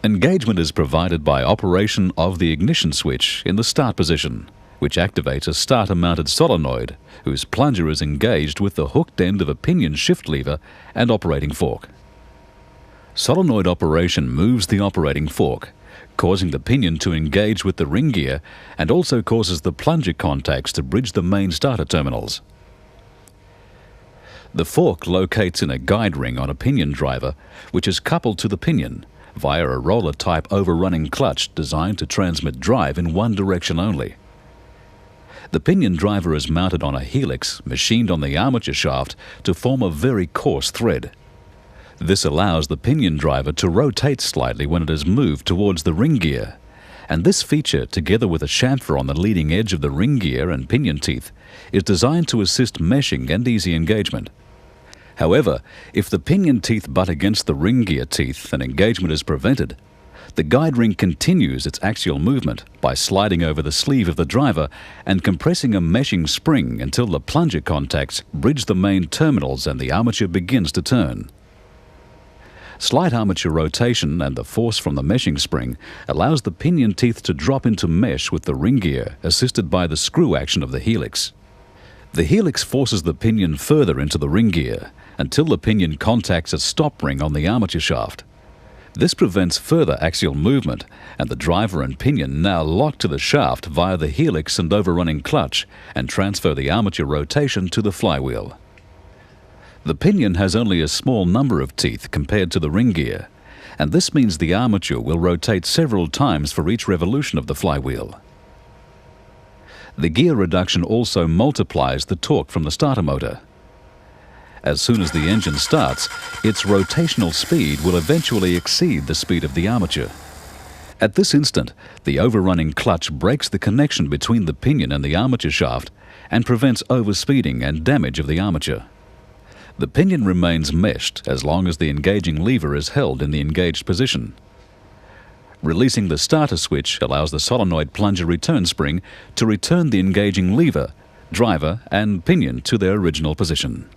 Engagement is provided by operation of the ignition switch in the start position, which activates a starter-mounted solenoid whose plunger is engaged with the hooked end of a pinion shift lever and operating fork. Solenoid operation moves the operating fork, causing the pinion to engage with the ring gear, and also causes the plunger contacts to bridge the main starter terminals. The fork locates in a guide ring on a pinion driver, which is coupled to the pinion via a roller-type overrunning clutch designed to transmit drive in one direction only. The pinion driver is mounted on a helix machined on the armature shaft to form a very coarse thread. This allows the pinion driver to rotate slightly when it is moved towards the ring gear, and this feature, together with a chamfer on the leading edge of the ring gear and pinion teeth, is designed to assist meshing and easy engagement. However, if the pinion teeth butt against the ring gear teeth and engagement is prevented, the guide ring continues its axial movement by sliding over the sleeve of the driver and compressing a meshing spring until the plunger contacts bridge the main terminals and the armature begins to turn. Slight armature rotation and the force from the meshing spring allows the pinion teeth to drop into mesh with the ring gear, assisted by the screw action of the helix. The helix forces the pinion further into the ring gear until the pinion contacts a stop ring on the armature shaft. This prevents further axial movement, and the driver and pinion now lock to the shaft via the helix and overrunning clutch and transfer the armature rotation to the flywheel. The pinion has only a small number of teeth compared to the ring gear, and this means the armature will rotate several times for each revolution of the flywheel. The gear reduction also multiplies the torque from the starter motor. As soon as the engine starts, its rotational speed will eventually exceed the speed of the armature. At this instant, the overrunning clutch breaks the connection between the pinion and the armature shaft and prevents overspeeding and damage of the armature. The pinion remains meshed as long as the engaging lever is held in the engaged position. Releasing the starter switch allows the solenoid plunger return spring to return the engaging lever, driver, and pinion to their original position.